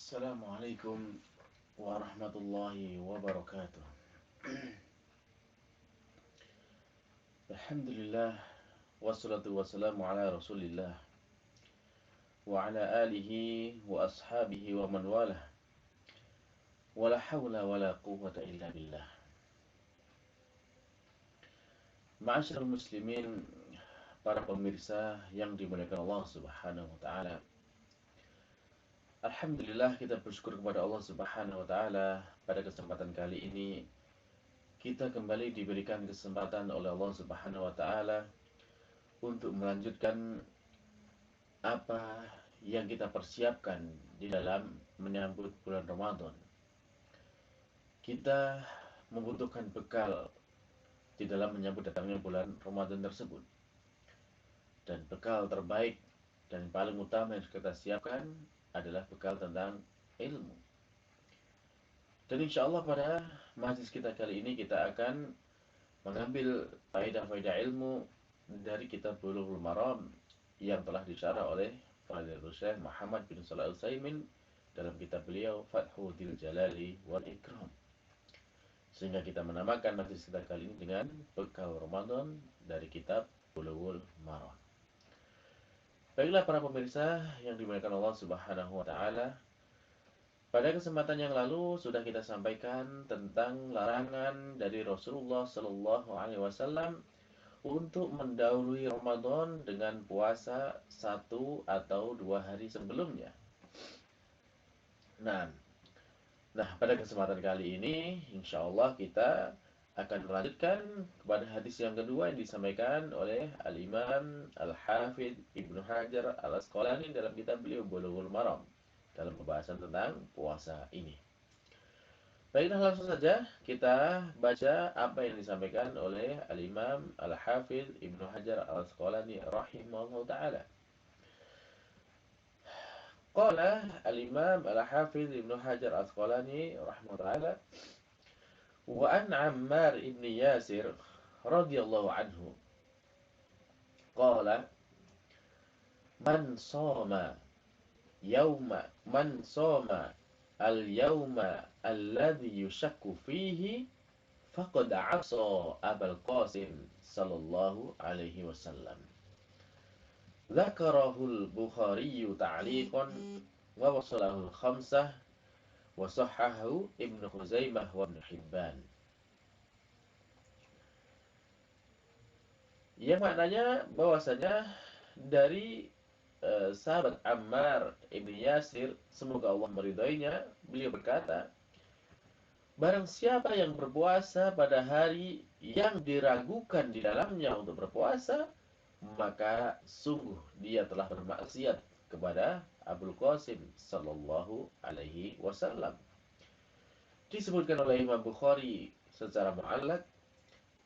Assalamualaikum warahmatullahi wabarakatuh. Alhamdulillah wassalatu wassalamu ala Rasulillah wa ala alihi wa ashabihi wa man walah. Wala hawla wala quwwata illa billah. Ma'asyiral muslimin, para pemirsa yang dimuliakan Allah Subhanahu wa taala. Alhamdulillah, kita bersyukur kepada Allah Subhanahu wa taala pada kesempatan kali ini kita kembali diberikan kesempatan oleh Allah Subhanahu wa taala untuk melanjutkan apa yang kita persiapkan di dalam menyambut bulan Ramadan. Kita membutuhkan bekal di dalam menyambut datangnya bulan Ramadan tersebut. Dan bekal terbaik dan paling utama yang kita siapkan adalah bekal tentang ilmu. Dan insya Allah pada majlis kita kali ini kita akan mengambil faedah-faedah ilmu dari kitab Bulughul Maram yang telah disyarah oleh Fadilatul Syekh Muhammad bin Shalih Al-Utsaimin dalam kitab beliau Fathul Jalali wal Ikram. Sehingga kita menamakan majlis kita kali ini dengan bekal Ramadan dari kitab Bulughul Maram. Baiklah para pemirsa yang dimuliakan Allah Subhanahu wa taala, pada kesempatan yang lalu sudah kita sampaikan tentang larangan dari Rasulullah Shallallahu alaihi wasallam untuk mendahului Ramadan dengan puasa 1 atau 2 hari sebelumnya. Nah, pada kesempatan kali ini, insya Allah kita akan melanjutkan kepada hadis yang kedua yang disampaikan oleh Al-Imam Al-Hafidh Ibnu Hajar Al-Asqalani dalam kitab beliau Bulughul Maram dalam pembahasan tentang puasa ini. Baiklah, langsung saja kita baca apa yang disampaikan oleh Al-Imam Al-Hafidh Ibnu Hajar Al-Asqalani rahimahullah ta'ala. Qala Al-Imam Al-Hafidh Ibnu Hajar Al-Asqalani rahimahullah ta'ala, wa an Ammar ibn Yasir radhiyallahu anhu qala man shoma al-yawma alladhi yushakku fihi faqad 'asa Abul Qasim sallallahu alaihi wasallam. Dzakarahul Bukhari ta'liqan wa wasalahu al-khamsah wa sahhahu Ibnu Khuzaimah wa Ibnu Hibban. Yang maknanya bahwasanya dari sahabat Ammar ibn Yasir, semoga Allah meridhoinya, beliau berkata, barang siapa yang berpuasa pada hari yang diragukan di dalamnya untuk berpuasa, maka sungguh dia telah bermaksiat kepada Abul Qasim sallallahu alaihi wasallam. Disebutkan oleh Imam Bukhari secara mu'allaq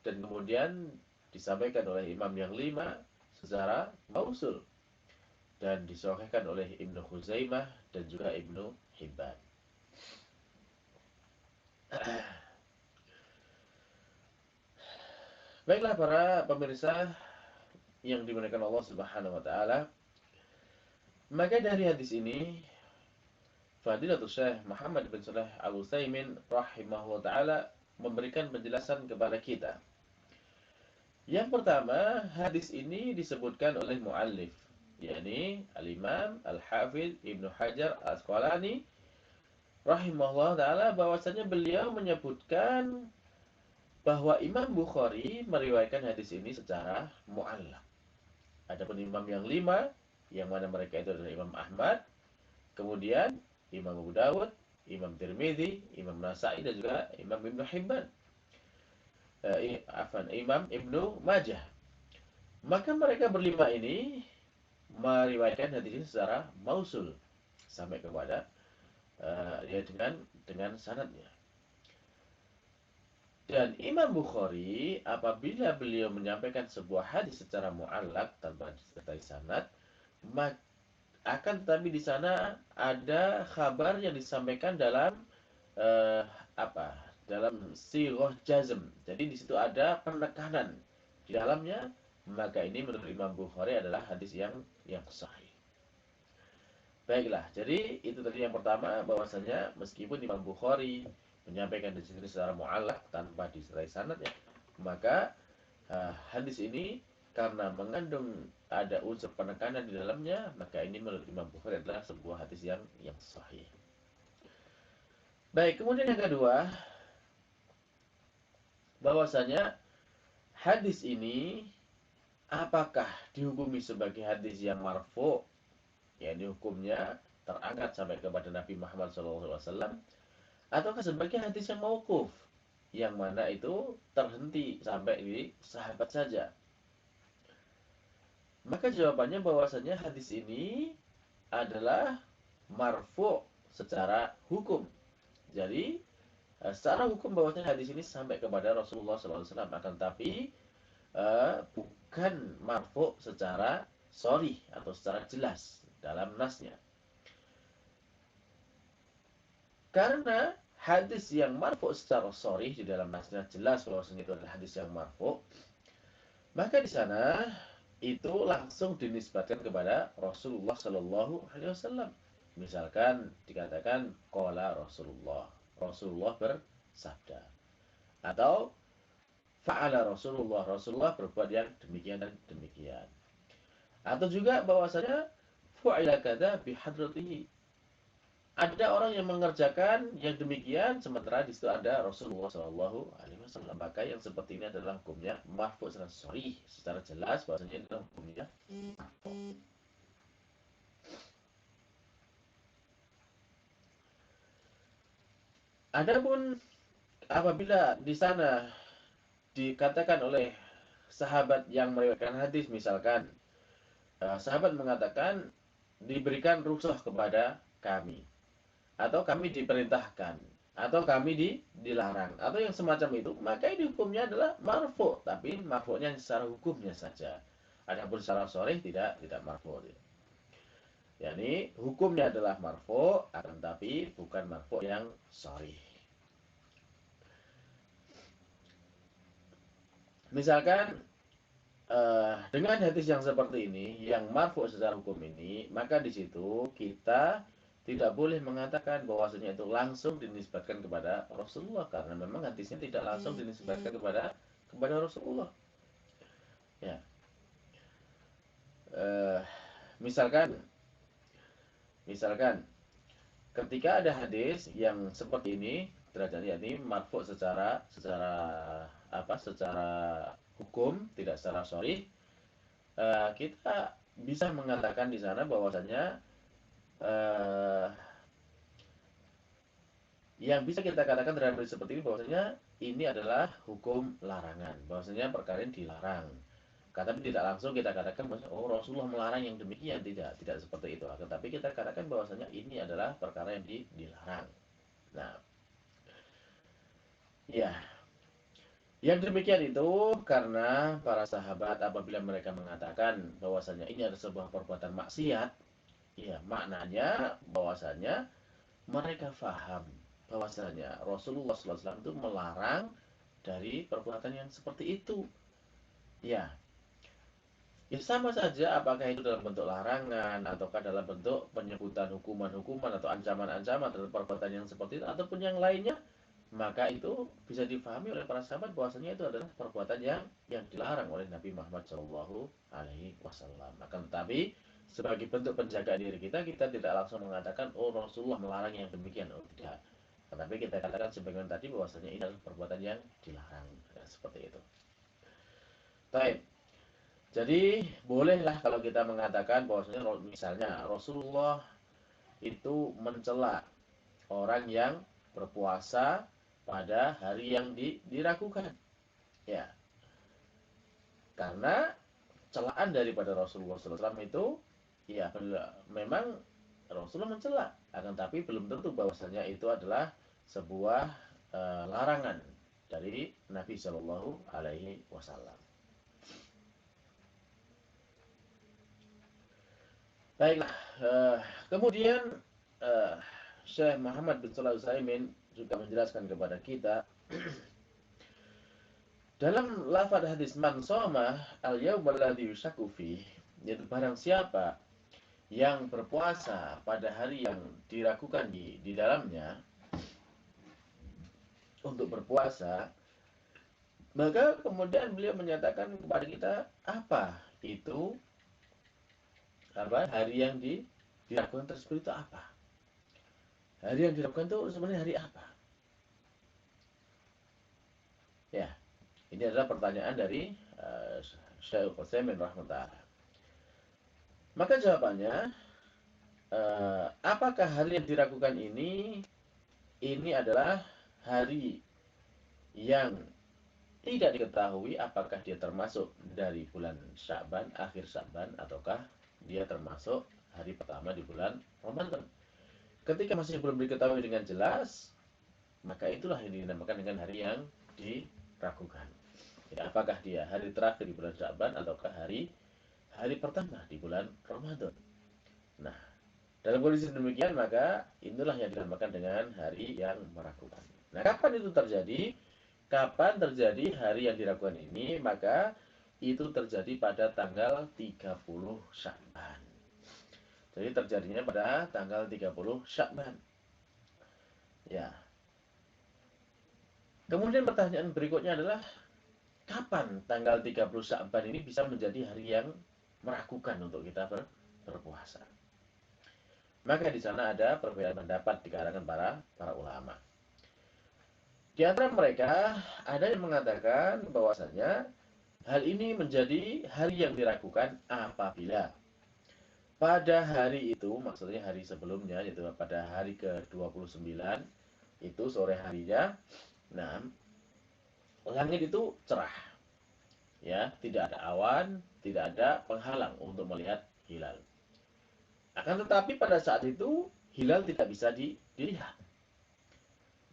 dan kemudian disampaikan oleh imam yang 5 secara mausul dan disahihkan oleh Ibnu Khuzaimah dan juga Ibnu Hibban. Baiklah para pemirsa yang dimuliakan Allah Subhanahu wa taala, maka dari hadis ini Fadilatul Syekh Muhammad bin Shalih Al-Utsaimin rahimahullah taala memberikan penjelasan kepada kita. Yang pertama, hadis ini disebutkan oleh muallif, yakni Al-Imam Al-Hafidh Ibnu Hajar Al-Asqalani rahimahullah taala, bahwasanya beliau menyebutkan bahwa Imam Bukhari meriwayatkan hadis ini secara mu'allaq. Adapun imam yang 5, yang mana mereka itu adalah Imam Ahmad, kemudian Imam Abu Dawud, Imam Tirmidzi, Imam Nasa'i dan juga Imam Ibnu Hibban. Imam Ibnu Majah. Maka mereka berlima ini meriwayatkan hadis ini secara mausul sampai kepada ya dengan sanadnya. Dan Imam Bukhari apabila beliau menyampaikan sebuah hadis secara mu'allaq tanpa disertai sanad, akan tetapi di sana ada kabar yang disampaikan dalam dalam sighah jazm. Jadi di situ ada penekanan di dalamnya, maka ini menurut Imam Bukhari adalah hadis yang sahih. Baiklah, jadi itu tadi yang pertama, bahwasanya meskipun Imam Bukhari menyampaikan di sini secara mu'allaq tanpa disertai sanad ya, maka hadis ini karena mengandung ada unsur penekanan di dalamnya, maka ini menurut Imam Bukhari adalah sebuah hadis yang sahih. Baik, kemudian yang kedua, bahwasanya hadis ini apakah dihukumi sebagai hadis yang marfu, yakni hukumnya terangkat sampai kepada Nabi Muhammad SAW, ataukah sebagai hadis yang mauquf, yang mana itu terhenti sampai di sahabat saja? Maka jawabannya bahwasanya hadis ini adalah marfu secara hukum. Jadi secara hukum bahwasanya hadis ini sampai kepada Rasulullah SAW, akan tapi bukan marfu secara sharih atau secara jelas dalam nasnya. Karena hadis yang marfu secara sharih di dalam nasnya jelas bahwasanya itu adalah hadis yang marfu, maka di sana itu langsung dinisbatkan kepada Rasulullah Shallallahu Alaihi Wasallam. Misalkan dikatakan qala Rasulullah, Rasulullah bersabda, atau fa'ala Rasulullah, Rasulullah berbuat yang demikian dan demikian. Atau juga bahwasanya fu'ila kadza bihadratihi, ada orang yang mengerjakan yang demikian sementara di situ ada Rasulullah Shallallahu Alaihi Wasallam. Maka yang seperti ini adalah hukumnya marfu secara sharih, secara jelas bahwasanya ini adalah hukumnya. Adapun apabila di sana dikatakan oleh sahabat yang meriwayatkan hadis, misalkan sahabat mengatakan diberikan rukhsah kepada kami, atau kami diperintahkan, atau kami dilarang, atau yang semacam itu, maka ini hukumnya adalah marfu, tapi marfu'nya secara hukumnya saja. Adapun secara sharih tidak marfu. Yani hukumnya adalah marfu, akan tapi bukan marfu yang sharih. Misalkan dengan hadis yang seperti ini, yang marfu secara hukum ini, maka di situ kita tidak boleh mengatakan bahwasanya itu langsung dinisbatkan kepada Rasulullah, karena memang hadisnya tidak langsung dinisbatkan kepada Rasulullah. Ya, misalkan ketika ada hadis yang seperti ini derajatnya, ini marfu secara hukum, tidak secara sharih, kita bisa mengatakan di sana bahwasanya yang bisa kita katakan terhadap hadis seperti ini bahwasanya ini adalah hukum larangan, bahwasanya perkara ini dilarang. Tapi tidak langsung kita katakan bahwa oh Rasulullah melarang yang demikian, tidak seperti itu. Tapi kita katakan bahwasanya ini adalah perkara yang dilarang. Nah, ya, yang demikian itu karena para sahabat apabila mereka mengatakan bahwasanya ini adalah sebuah perbuatan maksiat, ya maknanya bahwasanya mereka faham bahwasanya Rasulullah SAW itu melarang dari perbuatan yang seperti itu. Ya, ya sama saja apakah itu dalam bentuk larangan ataukah dalam bentuk penyebutan hukuman-hukuman atau ancaman-ancaman terhadap perbuatan yang seperti itu ataupun yang lainnya, maka itu bisa difahami oleh para sahabat bahwasanya itu adalah perbuatan yang dilarang oleh Nabi Muhammad Shallallahu Alaihi Wasallam. Akan tetapi sebagai bentuk penjagaan diri kita, kita tidak langsung mengatakan oh Rasulullah melarang yang demikian, oh tidak. Tetapi kita katakan sebagaimana tadi bahwasanya ini adalah perbuatan yang dilarang, ya, seperti itu. Baik. Jadi bolehlah kalau kita mengatakan bahwasanya misalnya Rasulullah itu mencela orang yang berpuasa pada hari yang diragukan. Ya, karena celaan daripada Rasulullah SAW itu, ya memang Rasulullah mencela, akan tapi belum tentu bahwasanya itu adalah sebuah larangan dari Nabi Shallallahu Alaihi Wasallam. Baiklah, kemudian Syekh Muhammad bin Shalih Al-Utsaimin juga menjelaskan kepada kita dalam lafaz hadis man shoma al-yaum alladzi yushaku fi, yaitu barang siapa yang berpuasa pada hari yang diragukan di dalamnya untuk berpuasa, maka kemudian beliau menyatakan kepada kita apa itu, hari yang diragukan tersebut itu apa? Hari yang diragukan itu sebenarnya hari apa? Ya, ini adalah pertanyaan dari Syekh Utsaimin rahimahullah. Maka jawabannya, apakah hari yang diragukan ini adalah hari yang tidak diketahui apakah dia termasuk dari bulan Sya'ban, akhir Sya'ban, ataukah dia termasuk hari pertama di bulan Ramadan. Ketika masih belum diketahui dengan jelas, maka itulah yang dinamakan dengan hari yang diragukan. Ya, apakah dia hari terakhir di bulan Sya'ban ataukah hari pertama di bulan Ramadan. Nah, dalam kondisi demikian maka inilah yang dinamakan dengan hari yang meragukan. Nah, kapan itu terjadi? Kapan terjadi hari yang diragukan ini? Maka itu terjadi pada tanggal 30 Sya'ban. Jadi terjadinya pada tanggal 30 Sya'ban. Ya. Kemudian pertanyaan berikutnya adalah, kapan tanggal 30 Sya'ban ini bisa menjadi hari yang meragukan untuk kita berpuasa? Maka di sana ada perbedaan pendapat di kalangan para ulama. Di antara mereka ada yang mengatakan bahwasanya hal ini menjadi hari yang diragukan apabila pada hari itu, maksudnya hari sebelumnya, yaitu pada hari ke-29, itu sore harinya, nah, langit itu cerah. Ya, tidak ada awan, tidak ada penghalang untuk melihat hilal. Akan tetapi pada saat itu, hilal tidak bisa dilihat.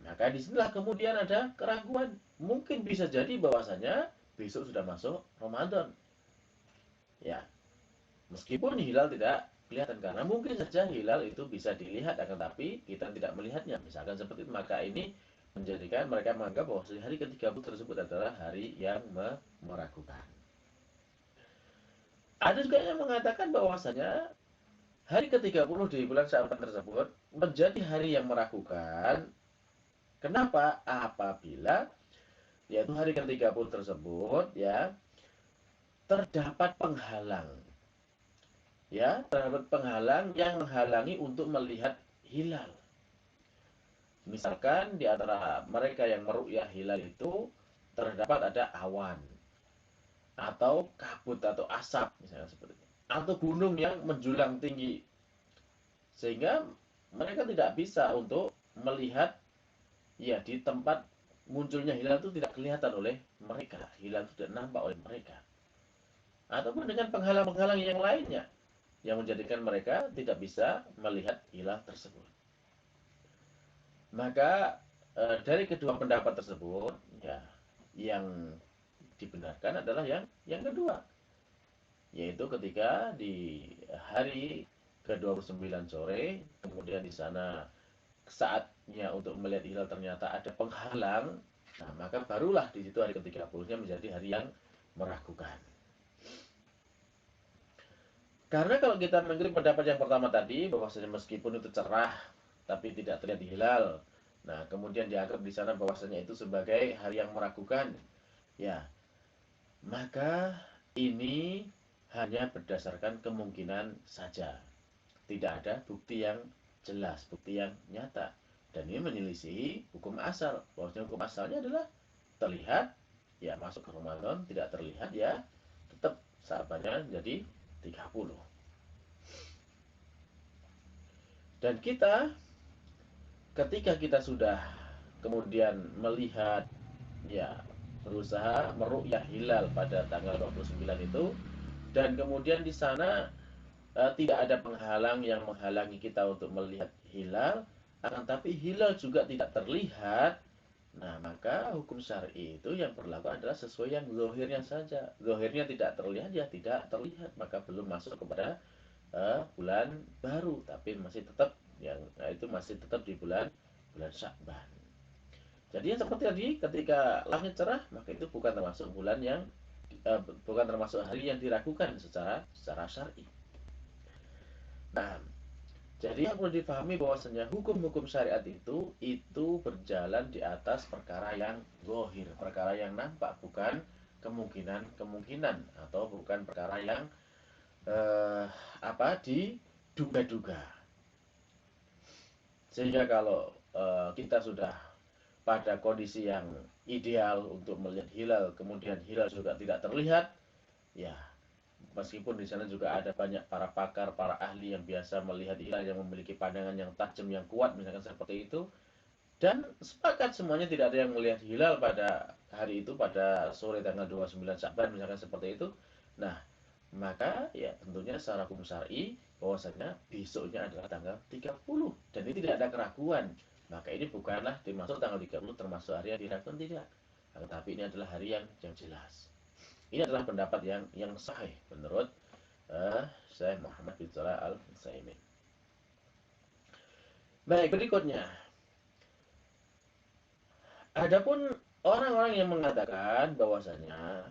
Maka disinilah kemudian ada keraguan. Mungkin bisa jadi bahwasanya besok sudah masuk Ramadan. Ya, meskipun hilal tidak kelihatan, karena mungkin saja hilal itu bisa dilihat, akan tapi kita tidak melihatnya. Misalkan seperti itu, maka ini menjadikan mereka menganggap bahwa hari ke-30 tersebut adalah hari yang meragukan. Ada juga yang mengatakan bahwasanya hari ke-30 di bulan Sya'ban tersebut menjadi hari yang meragukan. Kenapa? Apabila yaitu hari ke-30 tersebut ya terdapat penghalang. Ya, terdapat penghalang yang menghalangi untuk melihat hilal. Misalkan di antara mereka yang meru'yah hilal itu terdapat ada awan atau kabut atau asap misalnya seperti itu, atau gunung yang menjulang tinggi, sehingga mereka tidak bisa untuk melihat, ya, di tempat munculnya hilal itu tidak kelihatan oleh mereka, hilal itu tidak nampak oleh mereka, ataupun dengan penghalang-penghalang yang lainnya yang menjadikan mereka tidak bisa melihat hilal tersebut. Maka dari kedua pendapat tersebut, ya, yang dibenarkan adalah yang kedua, yaitu ketika di hari ke-29 sore, kemudian di sana saatnya untuk melihat hilal ternyata ada penghalang, nah maka barulah di situ hari ke-30-nya menjadi hari yang meragukan. Karena kalau kita mengikuti pendapat yang pertama tadi, bahwasanya meskipun itu cerah tapi tidak terlihat hilal, nah kemudian dianggap di sana bahwasanya itu sebagai hari yang meragukan, ya, maka ini hanya berdasarkan kemungkinan saja. Tidak ada bukti yang jelas, bukti yang nyata. Dan ini menyelisihi hukum asal. Bahwasanya hukum asalnya adalah terlihat, ya masuk ke Ramadan, tidak terlihat, ya tetap sahabatnya jadi 30. Dan kita, ketika kita sudah kemudian melihat, ya berusaha meru'yah hilal pada tanggal 29 itu, dan kemudian di sana tidak ada penghalang yang menghalangi kita untuk melihat hilal, akan tapi hilal juga tidak terlihat. Nah, maka hukum syar'i itu yang berlaku adalah sesuai yang zahirnya saja. Zahirnya tidak terlihat, ya tidak terlihat, maka belum masuk kepada bulan baru, tapi masih tetap itu masih tetap di bulan Sya'ban. Jadi yang seperti tadi, ketika langit cerah, maka itu bukan termasuk bulan yang bukan termasuk hari yang diragukan secara syar'i. Nah, jadi yang perlu difahami bahwasanya hukum-hukum syariat itu berjalan di atas perkara yang zahir, perkara yang nampak, bukan kemungkinan-kemungkinan atau bukan perkara yang diduga-duga. Sehingga kalau kita sudah pada kondisi yang ideal untuk melihat hilal, kemudian hilal juga tidak terlihat, ya meskipun di sana juga ada banyak para pakar, para ahli yang biasa melihat hilal, yang memiliki pandangan yang tajam, yang kuat, misalkan seperti itu, dan sepakat semuanya tidak ada yang melihat hilal pada hari itu, pada sore tanggal 29 Sya'ban, misalkan seperti itu. Nah, maka ya tentunya secara hukum syar'i bahwasanya besoknya adalah tanggal 30 dan ini tidak ada keraguan. Maka ini bukanlah dimaksud tanggal 30 termasuk hari yang diragukan, tidak. Tetapi ini adalah hari yang jelas. Ini adalah pendapat yang sahih menurut Syekh Muhammad bin Shalih Al-Utsaimin. Baik, berikutnya. Adapun orang-orang yang mengatakan bahwasanya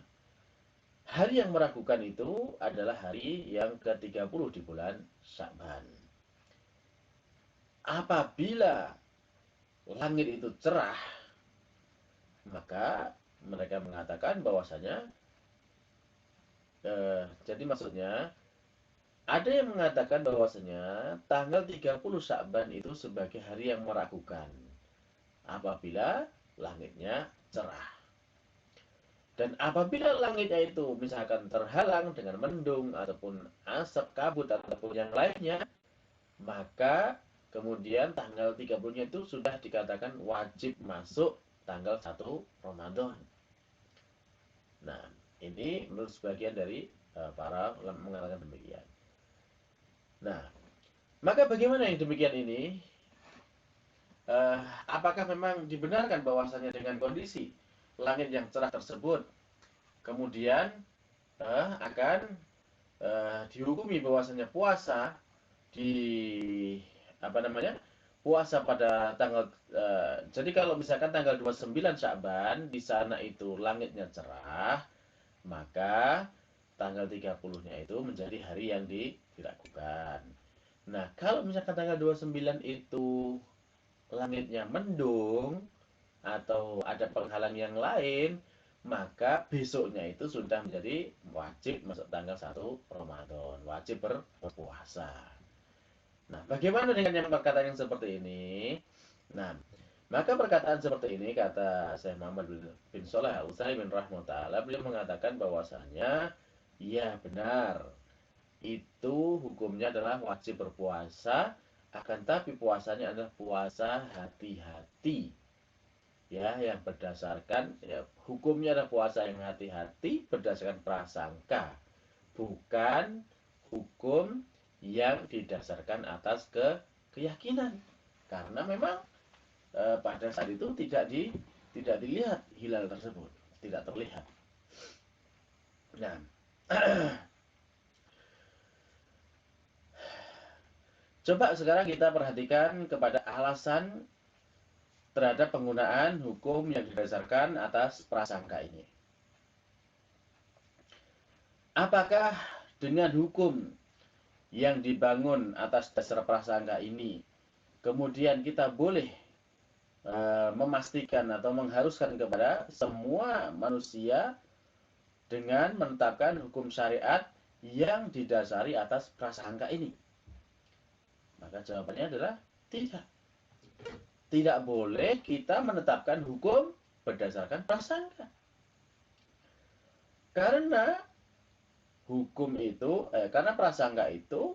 hari yang meragukan itu adalah hari yang ke-30 di bulan Sya'ban. Apabila langit itu cerah, maka mereka mengatakan bahwasanya jadi maksudnya ada yang mengatakan bahwasanya tanggal 30 Sya'ban itu sebagai hari yang meragukan apabila langitnya cerah. Dan apabila langitnya itu misalkan terhalang dengan mendung ataupun asap kabut ataupun yang lainnya, maka kemudian tanggal 30-nya itu sudah dikatakan wajib masuk tanggal 1 Ramadan. Nah, ini menurut sebagian dari para ulama mengatakan demikian. Nah, maka bagaimana yang demikian ini? Apakah memang dibenarkan bahwasanya dengan kondisi langit yang cerah tersebut kemudian akan dihukumi bahwasanya puasa di puasa pada tanggal jadi kalau misalkan tanggal 29 Sya'ban di sana itu langitnya cerah, maka tanggal 30-nya itu menjadi hari yang diragukan. Nah, kalau misalkan tanggal 29 itu langitnya mendung atau ada penghalang yang lain, maka besoknya itu sudah menjadi wajib masuk tanggal 1 Ramadan, wajib berpuasa. Nah, bagaimana dengan yang perkataan yang seperti ini? Nah, maka perkataan seperti ini kata Syekh Muhammad bin Shalih Al-Utsaimin rahimahullah, beliau mengatakan bahwasanya ya benar, itu hukumnya adalah wajib berpuasa, akan tapi puasanya adalah puasa hati-hati. Ya, yang berdasarkan ya, hukumnya adalah puasa yang hati-hati berdasarkan prasangka, bukan hukum yang didasarkan atas keyakinan. Karena memang pada saat itu tidak dilihat hilal tersebut, tidak terlihat. Nah, coba sekarang kita perhatikan kepada alasan terhadap penggunaan hukum yang didasarkan atas prasangka ini. Apakah dengan hukum yang dibangun atas dasar prasangka ini, kemudian kita boleh memastikan atau mengharuskan kepada semua manusia dengan menetapkan hukum syariat yang didasari atas prasangka ini? Maka jawabannya adalah tidak. Tidak boleh kita menetapkan hukum berdasarkan prasangka. Karena hukum itu, karena prasangka itu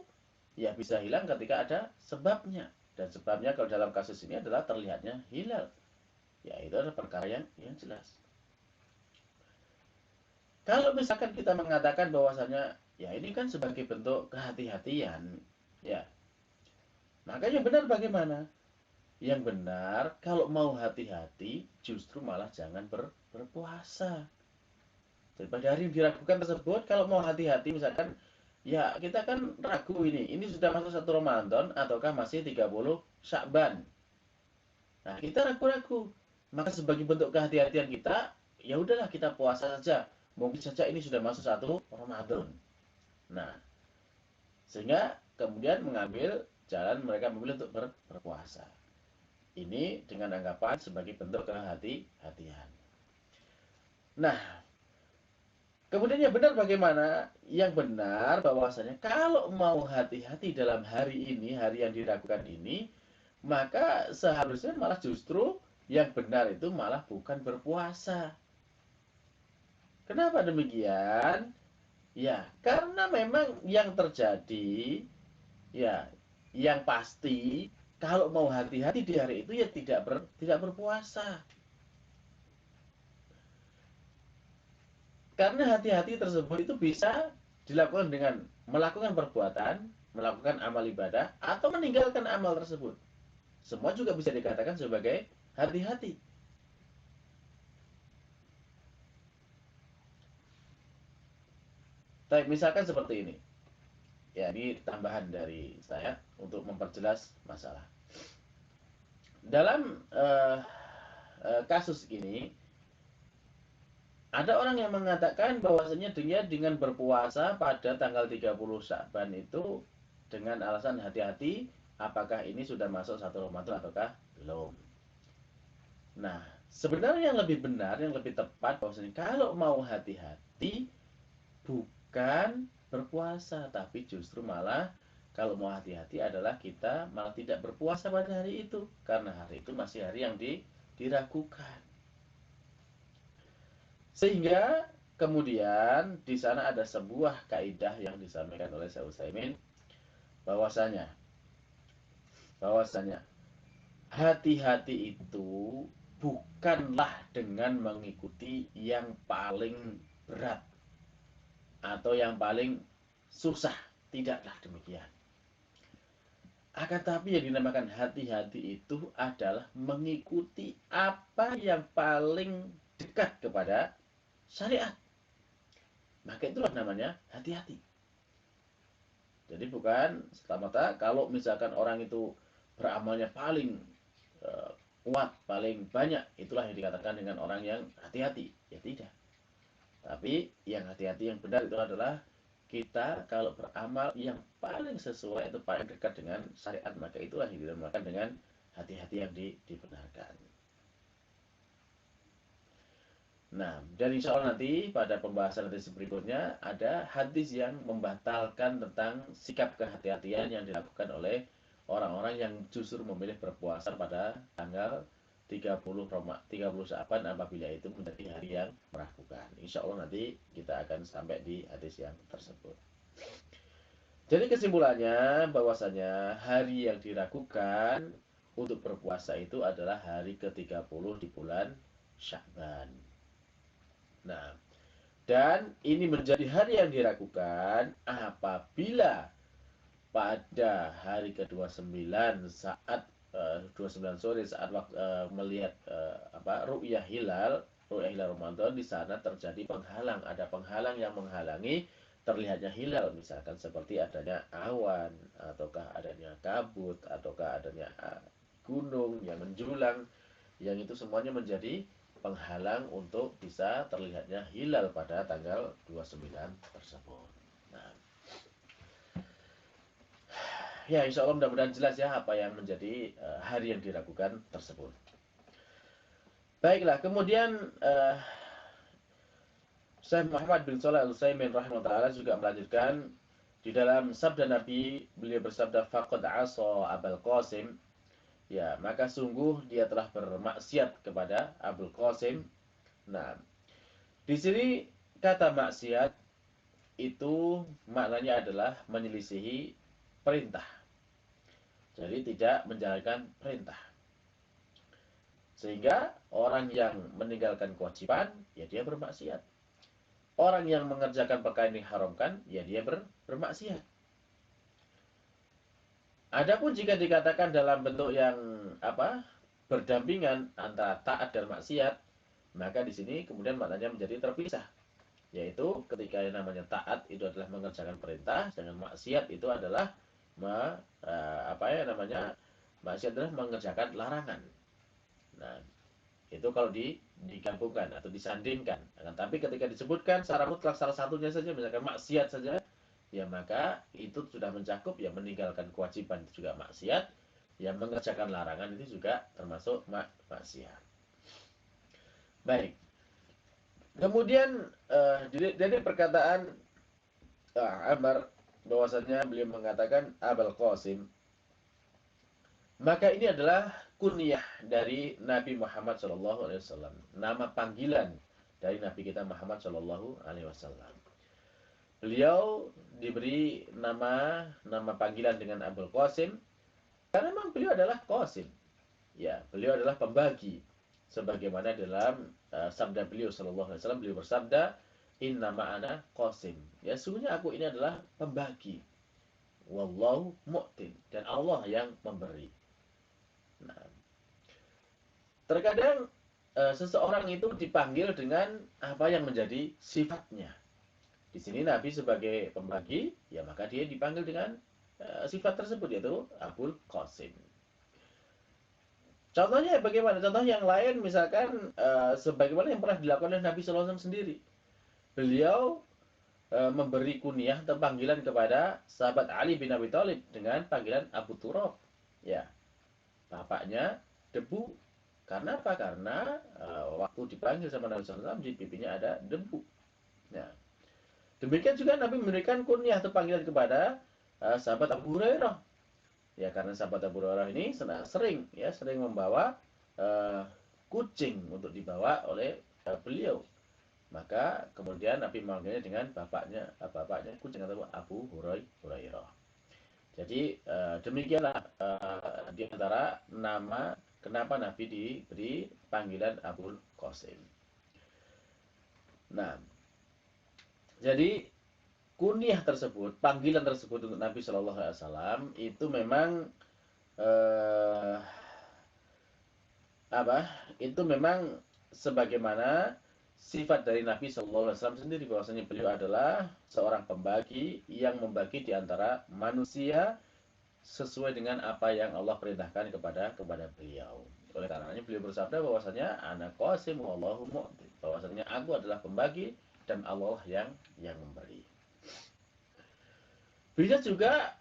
ya bisa hilang ketika ada sebabnya. Dan sebabnya kalau dalam kasus ini adalah terlihatnya hilal. Ya itu adalah perkara yang jelas. Kalau misalkan kita mengatakan bahwasanya ya ini kan sebagai bentuk kehati-hatian, ya. Maka yang benar bagaimana? Yang benar kalau mau hati-hati justru malah jangan berpuasa. Daripada hari yang diragukan tersebut, kalau mau hati-hati misalkan ya kita kan ragu ini sudah masuk 1 Ramadan ataukah masih 30 Sya'ban. Nah, kita ragu-ragu. Maka sebagai bentuk kehati-hatian kita, ya udahlah kita puasa saja. Mungkin saja ini sudah masuk 1 Ramadan. Nah, sehingga kemudian mengambil jalan mereka memilih untuk berpuasa. Ini dengan anggapan sebagai bentuk kehati-hatian. Nah, kemudian yang benar bagaimana? Yang benar bahwasanya kalau mau hati-hati dalam hari ini, hari yang diragukan ini, maka seharusnya malah justru yang benar itu malah bukan berpuasa. Kenapa demikian? Ya, karena memang yang terjadi, ya, yang pasti kalau mau hati-hati di hari itu ya tidak berpuasa. Karena hati-hati tersebut itu bisa dilakukan dengan melakukan perbuatan, melakukan amal ibadah, atau meninggalkan amal tersebut. Semua juga bisa dikatakan sebagai hati-hati. Tapi misalkan seperti ini. Ya, ini tambahan dari saya untuk memperjelas masalah. Dalam kasus ini, ada orang yang mengatakan bahwasanya dia dengan berpuasa pada tanggal 30 Sya'ban itu dengan alasan hati-hati apakah ini sudah masuk satu Ramadan ataukah belum. Nah, sebenarnya yang lebih benar, yang lebih tepat bahwasanya kalau mau hati-hati bukan berpuasa, tapi justru malah kalau mau hati-hati adalah kita malah tidak berpuasa pada hari itu karena hari itu masih hari yang diragukan. Sehingga kemudian di sana ada sebuah kaidah yang disampaikan oleh Syekh Utsaimin bahwasanya bahwasanya hati-hati itu bukanlah dengan mengikuti yang paling berat atau yang paling susah, tidaklah demikian. Akan tapi yang dinamakan hati-hati itu adalah mengikuti apa yang paling dekat kepada syariat. Maka itulah namanya hati-hati. Jadi bukan semata-mata kalau misalkan orang itu beramalnya paling kuat, paling banyak, itulah yang dikatakan dengan orang yang hati-hati. Ya tidak. Tapi yang hati-hati yang benar itu adalah kita kalau beramal yang paling sesuai atau paling dekat dengan syariat, maka itulah yang dinamakan dengan hati-hati yang dibenarkan. Nah, dan insya Allah nanti pada pembahasan hadis berikutnya ada hadis yang membatalkan tentang sikap kehati-hatian yang dilakukan oleh orang-orang yang justru memilih berpuasa pada tanggal 30 Sya'ban apabila itu menjadi hari yang meragukan. Insya Allah nanti kita akan sampai di hadis yang tersebut. Jadi kesimpulannya bahwasanya hari yang diragukan untuk berpuasa itu adalah hari ke-30 di bulan Sya'ban. Nah, dan ini menjadi hari yang diragukan apabila pada hari ke-29 saat 29 sore saat melihat ru'yah hilal Ramadan, di sana terjadi penghalang, ada penghalang yang menghalangi terlihatnya hilal, misalkan seperti adanya awan ataukah adanya kabut ataukah adanya gunung yang menjulang, yang itu semuanya menjadi penghalang untuk bisa terlihatnya hilal pada tanggal 29 tersebut. Nah, ya insya Allah mudah-mudahan jelas ya apa yang menjadi hari yang diragukan tersebut. Baiklah, kemudian Syekh Muhammad bin Shalih Al-Utsaimin rahimahullah juga melanjutkan di dalam sabda Nabi, beliau bersabda faqad asa Abul Qasim, ya maka sungguh dia telah bermaksiat kepada Abul Qasim. Nah, di sini kata maksiat itu maknanya adalah menyelisihi perintah. Jadi tidak menjalankan perintah. Sehingga orang yang meninggalkan kewajiban, ya dia bermaksiat. Orang yang mengerjakan perkara yang diharamkan, ya dia bermaksiat. Adapun jika dikatakan dalam bentuk yang berdampingan antara taat dan maksiat, maka di sini kemudian maknanya menjadi terpisah. Yaitu ketika yang namanya taat itu adalah mengerjakan perintah, dengan maksiat itu adalah maksiat adalah mengerjakan larangan. Nah, itu kalau digabungkan atau disandingkan. Nah, tapi ketika disebutkan secara mutlak salah satunya saja, misalkan maksiat saja, ya maka itu sudah mencakup ya meninggalkan kewajiban itu juga maksiat, yang mengerjakan larangan itu juga termasuk maksiat. Baik. Kemudian dari perkataan Amr bahwasanya beliau mengatakan Abul Qasim, maka ini adalah kunyah dari Nabi Muhammad SAW, nama panggilan dari Nabi kita Muhammad SAW. Beliau diberi nama panggilan dengan Abul Qasim karena memang beliau adalah Qasim. Ya, beliau adalah pembagi. Sebagaimana dalam sabda beliau sallallahu alaihi wasallam, beliau bersabda, "Inna ma'ana qasim." Ya, sungguhnya aku ini adalah pembagi. Wallahu mu'tin, dan Allah yang memberi. Nah, terkadang seseorang itu dipanggil dengan apa yang menjadi sifatnya. Di sini Nabi sebagai pembagi, ya maka dia dipanggil dengan sifat tersebut, yaitu Abul Qasim. Contohnya bagaimana? Contoh yang lain misalkan sebagaimana yang pernah dilakukan oleh Nabi SAW sendiri. Beliau memberi kunyah atau panggilan kepada sahabat Ali bin Abi Thalib dengan panggilan Abu Turab. Ya, bapaknya debu. Karena apa? Karena waktu dipanggil sama Nabi SAW di pipinya ada debu. Nah, demikian juga Nabi memberikan kunyah atau panggilan kepada sahabat Abu Hurairah. Ya, karena sahabat Abu Hurairah ini sering membawa kucing untuk dibawa oleh beliau. Maka kemudian Nabi memanggilnya dengan bapaknya kucing atau Abu Hurairah. Jadi demikianlah di antara nama kenapa Nabi diberi panggilan Abul Qasim. Nah, jadi kunyah tersebut, panggilan tersebut untuk Nabi Shallallahu Alaihi Wasallam itu memang eh, itu memang sebagaimana sifat dari Nabi Shallallahu Alaihi Wasallam sendiri, bahwasanya beliau adalah seorang pembagi yang membagi di antara manusia sesuai dengan apa yang Allah perintahkan kepada beliau. Oleh karenanya beliau bersabda bahwasanya ana qasim wallahu mu'ti, bahwasanya aku adalah pembagi dan Allah yang memberi. Bisa juga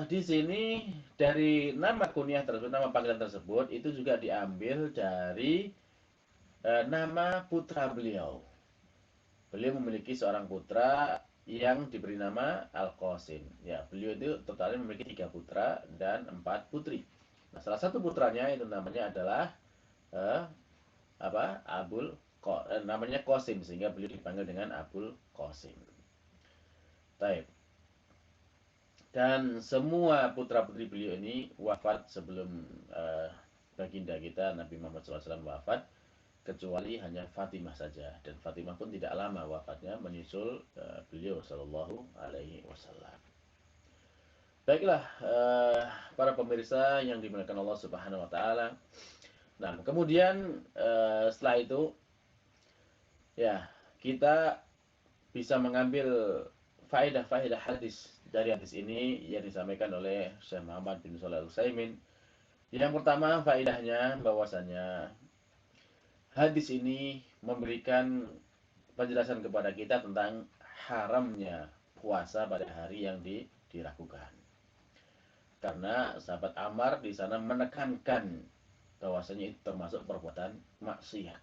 di sini dari nama kunyah tersebut, nama panggilan tersebut itu juga diambil dari nama putra beliau. Beliau memiliki seorang putra yang diberi nama Al-Qasim. Ya, beliau itu totalnya memiliki 3 putra dan 4 putri. Nah, salah satu putranya itu namanya adalah eh, namanya Qasim, sehingga beliau dipanggil dengan Abul Qasim. Taib. Dan semua putra-putri beliau ini wafat sebelum baginda kita Nabi Muhammad SAW wafat, kecuali hanya Fatimah saja. Dan Fatimah pun tidak lama wafatnya, menyusul beliau Shallallahu Alaihi Wasallam. Baiklah, para pemirsa yang dimuliakan Allah Subhanahu Wa Taala. Nah, kemudian setelah itu, ya kita bisa mengambil faedah-faedah hadis dari hadis ini yang disampaikan oleh Syekh Muhammad bin Shalih Al-Utsaimin. Yang pertama faedahnya bahwasanya hadis ini memberikan penjelasan kepada kita tentang haramnya puasa pada hari yang dilakukan. Karena sahabat Ammar di sana menekankan bahwasanya itu termasuk perbuatan maksiat.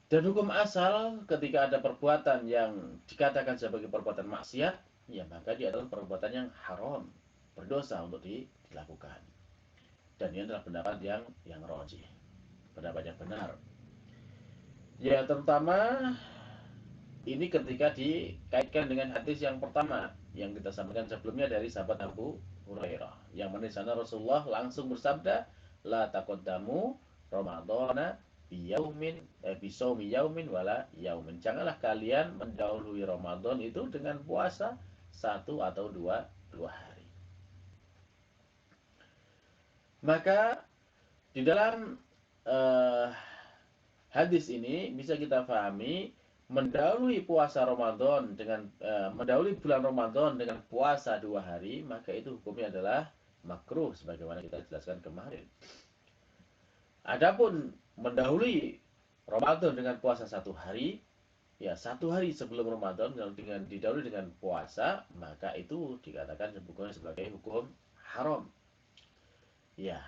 Dan hukum asal ketika ada perbuatan yang dikatakan sebagai perbuatan maksiat, ya maka dia adalah perbuatan yang haram, berdosa untuk dilakukan. Dan ini adalah pendapat yang rajih, pendapat yang benar. Ya, terutama ini ketika dikaitkan dengan hadis yang pertama yang kita sampaikan sebelumnya dari sahabat Abu Hurairah, yang mana di sana Rasulullah langsung bersabda, la taqaddamu Ramadhana bisaumi yaumin wala yaumin. Janganlah kalian mendahului Ramadan itu dengan puasa satu atau dua hari. Maka di dalam hadis ini bisa kita pahami mendahului puasa Ramadan dengan mendahului bulan Ramadan dengan puasa 2 hari, maka itu hukumnya adalah makruh sebagaimana kita jelaskan kemarin. Adapun mendahului Ramadan dengan puasa 1 hari, ya 1 hari sebelum Ramadan dengan didahului dengan puasa, maka itu dikatakan bukan sebagai hukum haram. Ya,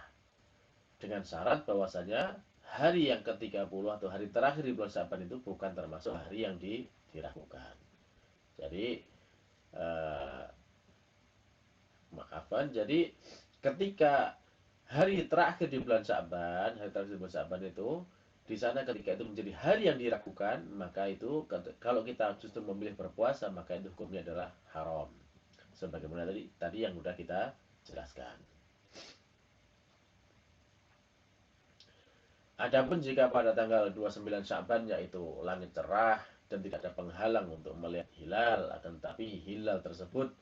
dengan syarat bahwasanya hari yang ke-30 atau hari terakhir di bulan Syaban itu bukan termasuk hari yang diragukan. Jadi eh, maafkan, jadi ketika hari terakhir di bulan Syaban, hari terakhir di bulan Syaban itu di sana ketika itu menjadi hari yang diragukan, maka itu kalau kita justru memilih berpuasa, maka itu hukumnya adalah haram. Sebagaimana tadi yang sudah kita jelaskan. Adapun jika pada tanggal 29 Syaban yaitu langit cerah dan tidak ada penghalang untuk melihat hilal, akan tetapi hilal tersebut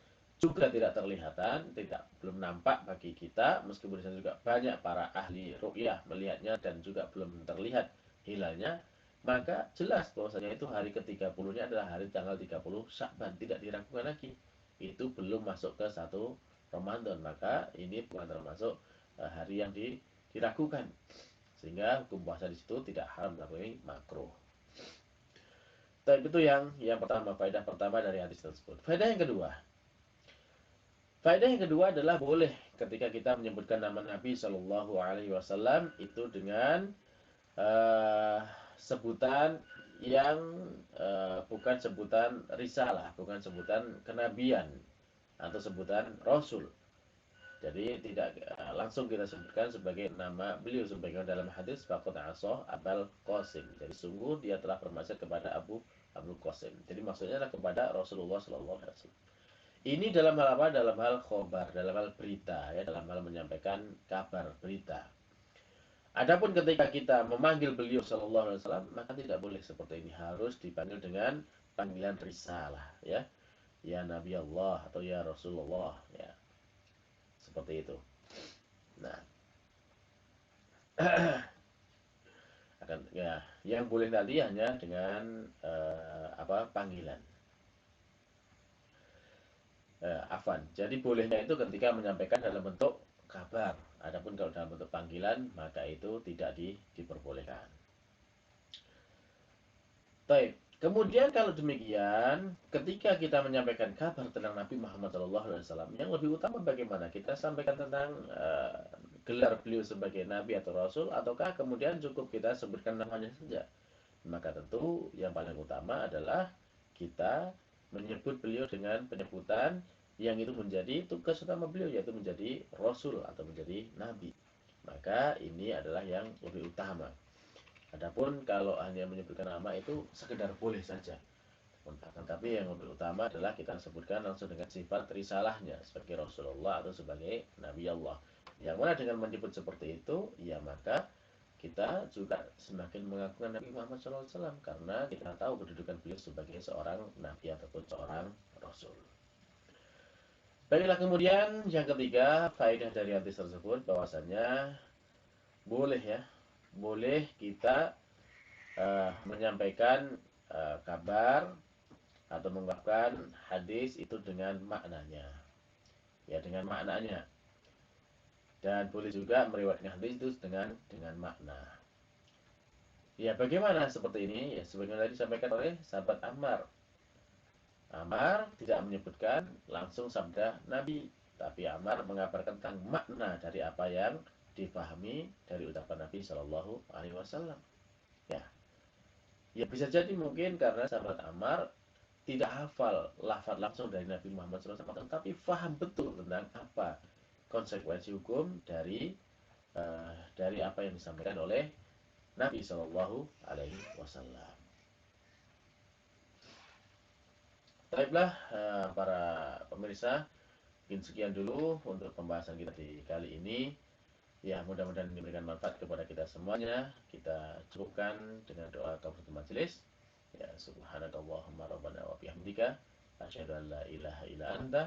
juga tidak terlihatan, belum nampak bagi kita, meskipun di sana juga banyak para ahli ru'yah melihatnya dan juga belum terlihat hilalnya, maka jelas bahwasanya itu hari ke-30-nya adalah hari tanggal 30 Sya'ban, tidak diragukan lagi. Itu belum masuk ke 1 Ramadan, maka ini bukan termasuk hari yang diragukan. Sehingga hukum puasa di situ tidak haram tapi makruh. Tapi itu yang pertama, faedah pertama dari hadis tersebut. Faedah yang kedua adalah boleh ketika kita menyebutkan nama Nabi Shallallahu Alaihi Wasallam itu dengan uh, sebutan yang bukan sebutan risalah, bukan sebutan kenabian atau sebutan Rasul. Jadi tidak langsung kita sebutkan sebagai nama beliau sebagai dalam hadis faqad asah Abul Qasim. Jadi sungguh dia telah bermaksiat kepada Abul Qasim. Jadi maksudnya adalah kepada Rasulullah Sallallahu Alaihi Wasallam. Ini dalam hal apa? Dalam hal khobar, dalam hal berita, ya, dalam hal menyampaikan kabar berita. Adapun ketika kita memanggil beliau Sallallahu Alaihi Wasallam, maka tidak boleh seperti ini. Harus dipanggil dengan panggilan risalah, ya, ya Nabi Allah atau ya Rasulullah, ya, seperti itu. Nah, akan ya yang boleh tadi hanya dengan panggilan afan. Jadi bolehnya itu ketika menyampaikan dalam bentuk kabar. Adapun kalau dalam bentuk panggilan maka itu tidak diperbolehkan. Baik. Kemudian kalau demikian, ketika kita menyampaikan kabar tentang Nabi Muhammad SAW, yang lebih utama bagaimana? Kita sampaikan tentang gelar beliau sebagai Nabi atau Rasul, ataukah kemudian cukup kita sebutkan namanya saja? Maka tentu yang paling utama adalah kita menyebut beliau dengan penyebutan yang itu menjadi tugas utama beliau, yaitu menjadi Rasul atau menjadi Nabi. Maka ini adalah yang lebih utama. Adapun kalau hanya menyebutkan nama itu sekedar boleh saja. Tapi yang lebih utama adalah kita sebutkan langsung dengan sifat risalahnya sebagai Rasulullah atau sebagai Nabi Allah. Yang mana dengan menyebut seperti itu, ya maka kita juga semakin mengagungkan Nabi Muhammad SAW karena kita tahu kedudukan beliau sebagai seorang Nabi ataupun seorang Rasul. Baiklah, kemudian yang ketiga, faedah dari hadis tersebut bahwasanya boleh ya, boleh kita menyampaikan kabar atau mengungkapkan hadis itu dengan maknanya, ya dengan maknanya, dan boleh juga meriwayatkan hadis itu dengan makna. Ya bagaimana seperti ini? Ya sebagaimana tadi disampaikan oleh sahabat Ammar. Ammar tidak menyebutkan langsung sabda Nabi, tapi Ammar mengabarkan tentang makna dari apa yang difahami dari ucapan Nabi Shallallahu Alaihi Wasallam. Ya, ya bisa jadi mungkin karena sahabat Ammar tidak hafal lafaz langsung dari Nabi Muhammad SAW, tapi faham betul tentang apa konsekuensi hukum dari apa yang disampaikan oleh Nabi Shallallahu Alaihi Wasallam. Baiklah, para pemirsa, mungkin sekian dulu untuk pembahasan kita di kali ini. Ya, mudah-mudahan memberikan manfaat kepada kita semuanya. Kita cukupkan dengan doa kafaratul majelis. Ya, subhanakallahumma rabbana wa bihamdika asyhadu an la ilaha illa anta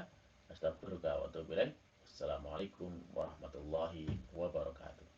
astaghfiruka wa atubu ilaik. Assalamualaikum warahmatullahi wabarakatuh.